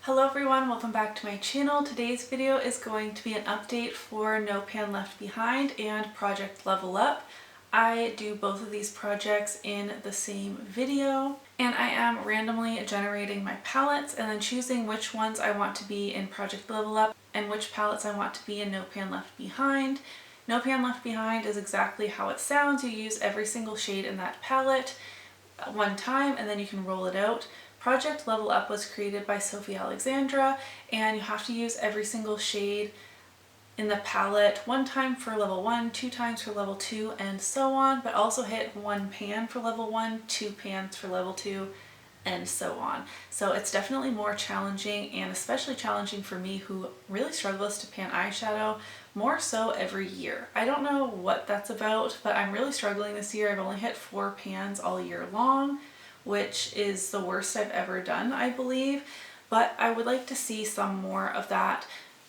Hello everyone, welcome back to my channel. Today's video is going to be an update for No Pan Left Behind and Project Level Up. I do both of these projects in the same video, and I am randomly generating my palettes and then choosing which ones I want to be in Project Level Up and which palettes I want to be in No Pan Left Behind. No Pan Left Behind is exactly how it sounds. You use every single shade in that palette one time and then you can roll it out. Project Level Up was created by Sophie Alexandra, and you have to use every single shade in the palette one time for level 1, 2 times for level 2, and so on, but also hit 1 pan for level 1, 2 pans for level 2, and so on. So it's definitely more challenging, and especially challenging for me who really struggles to pan eyeshadow more so every year. I don't know what that's about, but I'm really struggling this year. I've only hit 4 pans all year long, which is the worst I've ever done, I believe, but I would like to see some more of that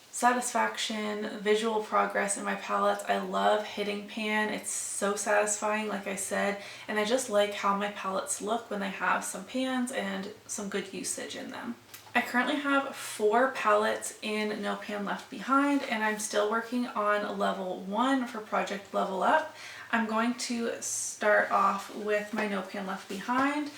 satisfaction, visual progress in my palettes. I love hitting pan. It's so satisfying, like I said, and I just like how my palettes look when they have some pans and some good usage in them. I currently have 4 palettes in No Pan Left Behind, and I'm still working on level 1 for Project Level Up. I'm going to start off with my No Pan Left Behind.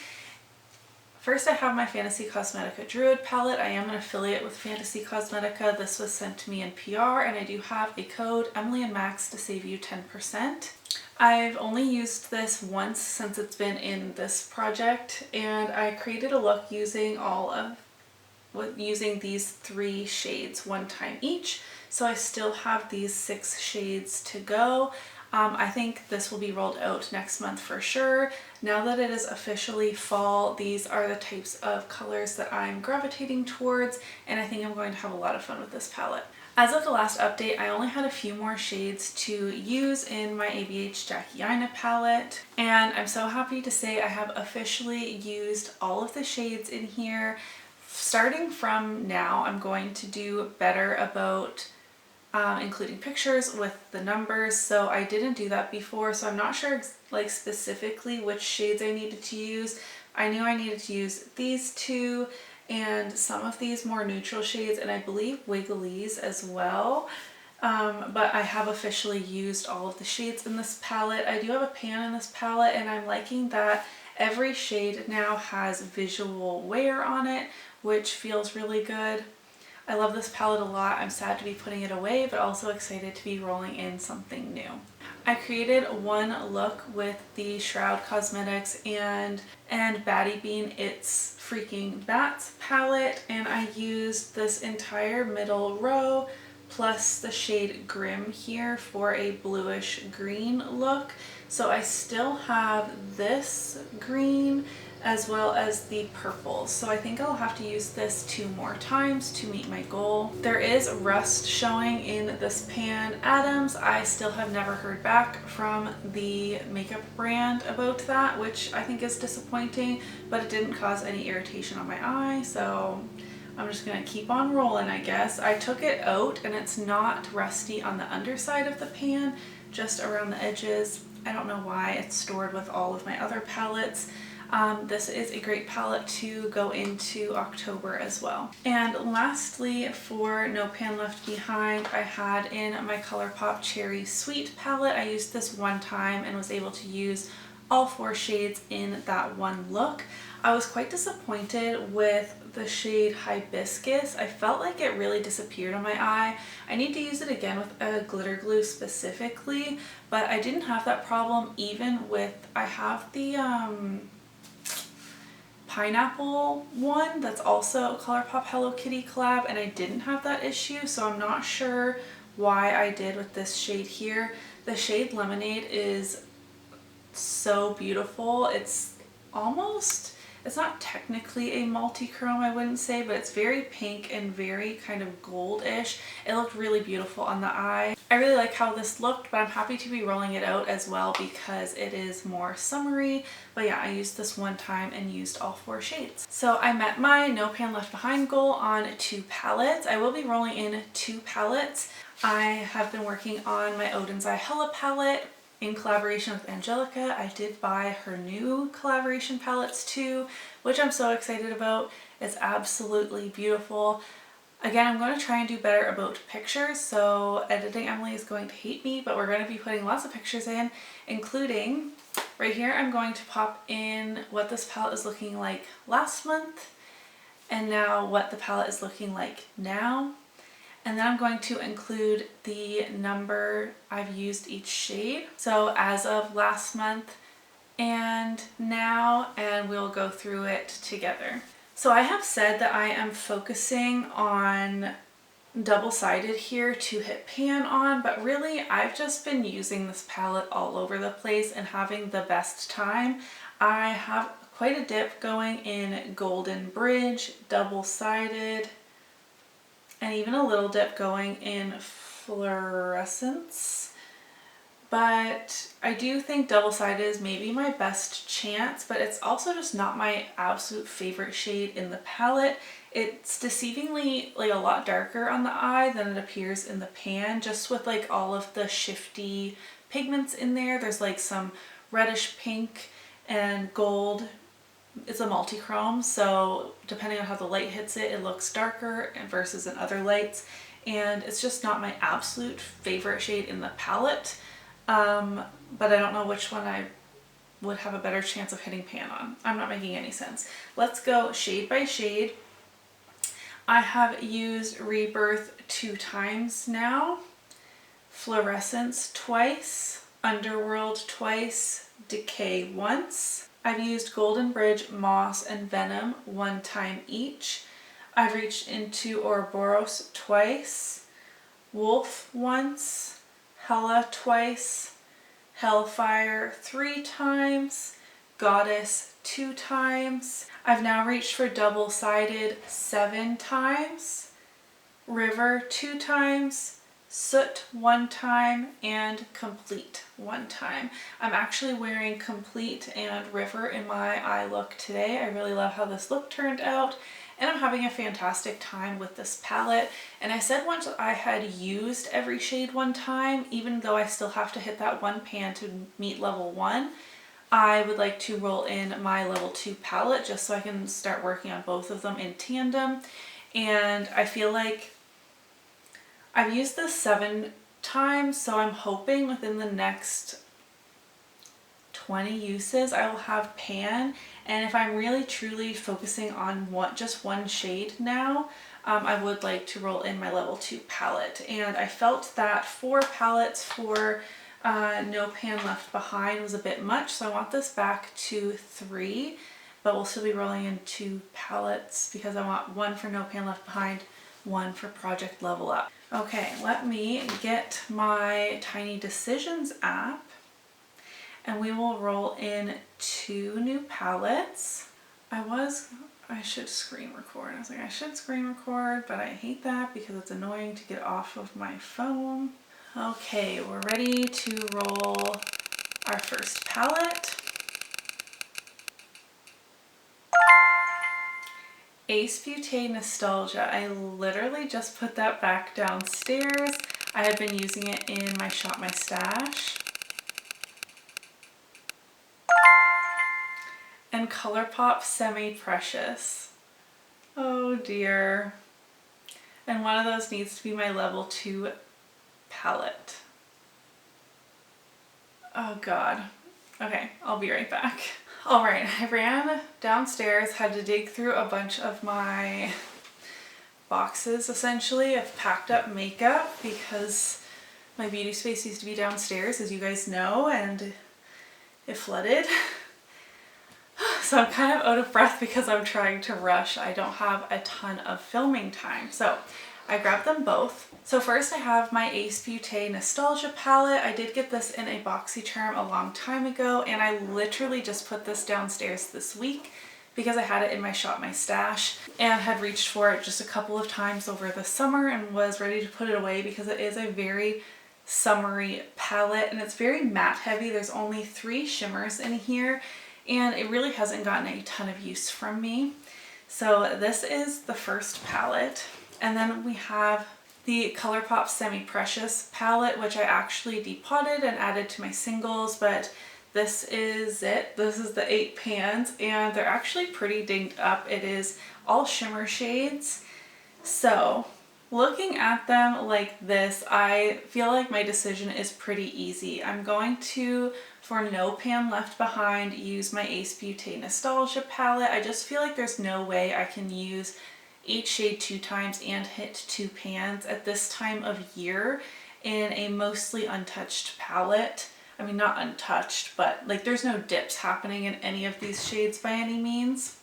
First, I have my Fantasy Cosmetica Druid palette. I am an affiliate with Fantasy Cosmetica. This was sent to me in PR, and I do have a code emilynmax to save you 10%. I've only used this once since it's been in this project, and I created a look using these 3 shades one time each. So I still have these 6 shades to go. I think this will be rolled out next month for sure. Now that it is officially fall, these are the types of colors that I'm gravitating towards, and I think I'm going to have a lot of fun with this palette. As of the last update, I only had a few more shades to use in my ABH Jackie Aina palette, and I'm so happy to say I have officially used all of the shades in here. Starting from now, I'm going to do better about including pictures with the numbers, so I didn't do that before, so I'm not sure like specifically which shades I needed to use. I knew I needed to use these 2 and some of these more neutral shades, and I believe Wigglies as well, but I have officially used all of the shades in this palette. I do have a pan in this palette, and I'm liking that every shade now has visual wear on it, which feels really good. I love this palette a lot. I'm sad to be putting it away, but also excited to be rolling in something new. I created one look with the Shroud Cosmetics and Batty Bean It's Freaking Bats palette, and I used this entire middle row plus the shade Grim here for a bluish green look. So I still have this green as well as the purple. So I think I'll have to use this 2 more times to meet my goal. There is rust showing in this pan. Adams, I still have never heard back from the makeup brand about that, which I think is disappointing, but it didn't cause any irritation on my eye, so I'm just gonna keep on rolling, I guess. I took it out and it's not rusty on the underside of the pan, just around the edges. I don't know why. It's stored with all of my other palettes. This is a great palette to go into October as well. And lastly, for No Pan Left Behind, I had in my ColourPop Cherry Sweet palette. I used this one time and was able to use all 4 shades in that one look. I was quite disappointed with the shade Hibiscus. I felt like it really disappeared on my eye. I need to use it again with a glitter glue specifically, but I didn't have that problem even with, I have the pineapple one that's also a ColourPop Hello Kitty collab, and I didn't have that issue, so I'm not sure why I did with this shade here. The shade Lemonade is so beautiful. It's not technically a multi-chrome, I wouldn't say, but it's very pink and very kind of goldish. It looked really beautiful on the eye. I really like how this looked, but I'm happy to be rolling it out as well because it is more summery. But yeah, I used this one time and used all 4 shades. So I met my No Pan Left Behind goal on 2 palettes. I will be rolling in 2 palettes. I have been working on my Odin's Eye Hella palette in collaboration with Angelica. I did buy her new collaboration palettes too, which I'm so excited about. It's absolutely beautiful. Again, I'm going to try and do better about pictures, so editing Emily is going to hate me, but we're going to be putting lots of pictures in, including right here. I'm going to pop in what this palette is looking like last month, and now what the palette is looking like now. And then I'm going to include the number I've used each shade. So as of last month and now, and we'll go through it together. So I have said that I am focusing on double-sided here to hit pan on, but really I've just been using this palette all over the place and having the best time. I have quite a dip going in Golden Bridge, double-sided, and even a little dip going in Fluorescence. But I do think double-sided is maybe my best chance, but it's also just not my absolute favorite shade in the palette. It's deceivingly like a lot darker on the eye than it appears in the pan, just with like all of the shifty pigments in there. There's like some reddish pink and gold. It's a multi-chrome, so depending on how the light hits it, it looks darker versus in other lights. And it's just not my absolute favorite shade in the palette. But I don't know which one I would have a better chance of hitting pan on. I'm not making any sense. Let's go shade by shade. I have used Rebirth 2 times now, Fluorescence twice, Underworld twice, Decay once. I've used Golden Bridge, Moss, and Venom 1 time each. I've reached into Ouroboros twice, Wolf once, Hela twice, Hellfire 3 times, Goddess 2 times. I've now reached for double-sided 7 times, River 2 times, Soot 1 time, and Complete 1 time. I'm actually wearing Complete and River in my eye look today. I really love how this look turned out, and I'm having a fantastic time with this palette. And I said once I had used every shade 1 time, even though I still have to hit that 1 pan to meet level 1, I would like to roll in my level 2 palette just so I can start working on both of them in tandem. And I feel like I've used this 7 times, so I'm hoping within the next 20 uses I will have pan. And if I'm really truly focusing on just one shade now, I would like to roll in my level 2 palette. And I felt that 4 palettes for No Pan Left Behind was a bit much, so I want this back to 3, but we'll still be rolling in 2 palettes because I want 1 for No Pan Left Behind, 1 for Project Level Up. Okay, let me get my Tiny Decisions app and we will roll in 2 new palettes. I should screen record. I was like, I should screen record, but I hate that because it's annoying to get off of my phone. Okay, we're ready to roll our first palette. Ace Beauté Nostalgia. I literally just put that back downstairs. I had been using it in my Shop My Stash. And ColourPop Semi Precious. Oh dear. And one of those needs to be my level 2 palette. Oh god. Okay, I'll be right back. Alright, I ran downstairs, had to dig through a bunch of my boxes essentially of packed up makeup because my beauty space used to be downstairs, as you guys know, and it flooded. So I'm kind of out of breath because I'm trying to rush. I don't have a ton of filming time. So I grabbed them both. So first I have my Ace Beauté Nostalgia palette. I did get this in a BoxyCharm a long time ago, and I literally just put this downstairs this week because I had it in my Shop My Stash and had reached for it just a couple of times over the summer and was ready to put it away because it is a very summery palette and it's very matte heavy. There's only 3 shimmers in here and it really hasn't gotten a ton of use from me. So this is the first palette. And then we have the ColourPop Semi Precious palette, which I actually depotted and added to my singles, but this is it. This is the 8 pans and they're actually pretty dinged up. It is all shimmer shades. So looking at them like this, I feel like my decision is pretty easy. I'm going to, for No Pan Left Behind, use my Ace Beauté Nostalgia palette. I just feel like there's no way I can use each shade 2 times and hit 2 pans at this time of year in a mostly untouched palette. I mean, not untouched, but like there's no dips happening in any of these shades by any means.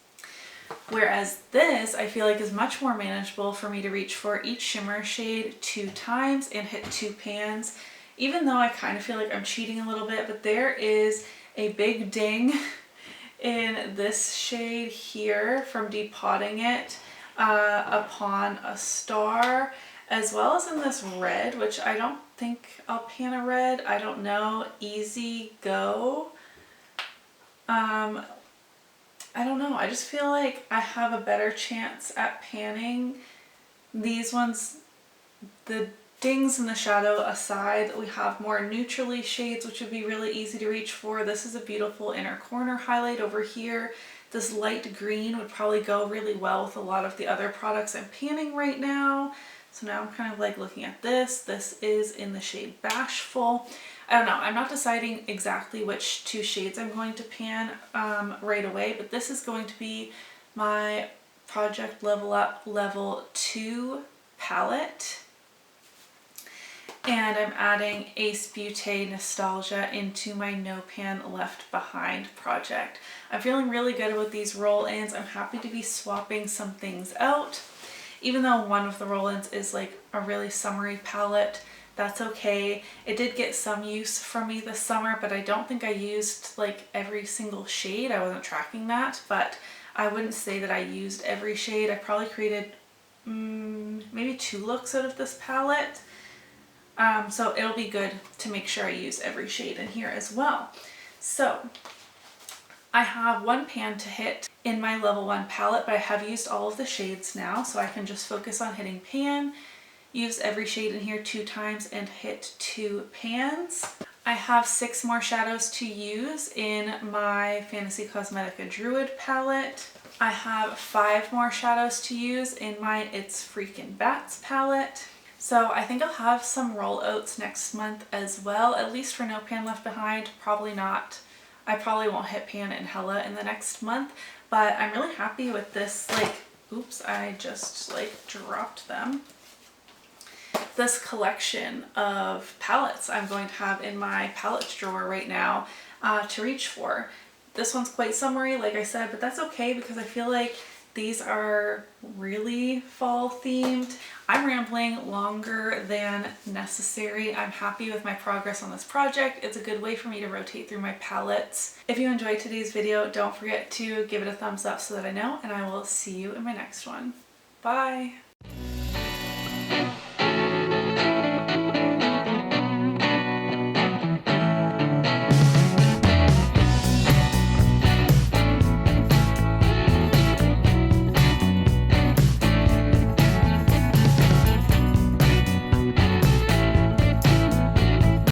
Whereas this, I feel like, is much more manageable for me to reach for each shimmer shade 2 times and hit 2 pans, even though I kind of feel like I'm cheating a little bit, but there is a big ding in this shade here from depotting it upon a star, as well as in this red, which I don't think I'll pan a red. I don't know. Easy Go. I don't know. I just feel like I have a better chance at panning these ones. The dings in the shadow aside, we have more neutrally shades, which would be really easy to reach for. This is a beautiful inner corner highlight over here. This light green would probably go really well with a lot of the other products I'm panning right now. So now I'm kind of like looking at this. This is in the shade Bashful. I don't know, I'm not deciding exactly which 2 shades I'm going to pan right away, but this is going to be my Project Level Up Level 2 palette. And I'm adding Ace Beauté Nostalgia into my No Pan Left Behind project. I'm feeling really good with these roll-ins. I'm happy to be swapping some things out. Even though one of the roll-ins is like a really summery palette, that's okay. It did get some use from me this summer, but I don't think I used like every single shade. I wasn't tracking that, but I wouldn't say that I used every shade. I probably created maybe 2 looks out of this palette. So it'll be good to make sure I use every shade in here as well. So I have 1 pan to hit in my level 1 palette, but I have used all of the shades now, so I can just focus on hitting pan, use every shade in here 2 times and hit 2 pans. I have 6 more shadows to use in my Fantasy Cosmetica Druid palette. I have 5 more shadows to use in my It's Freakin' Bats palette. So I think I'll have some rollouts next month as well, at least for No Pan Left Behind. Probably not. I probably won't hit pan and Hella in the next month, but I'm really happy with this, like, oops, I just like dropped them. This collection of palettes I'm going to have in my palettes drawer right now to reach for. This one's quite summery, like I said, but that's okay because I feel like these are really fall themed. I'm rambling longer than necessary. I'm happy with my progress on this project. It's a good way for me to rotate through my palettes. If you enjoyed today's video, don't forget to give it a thumbs up so that I know, and I will see you in my next one. Bye!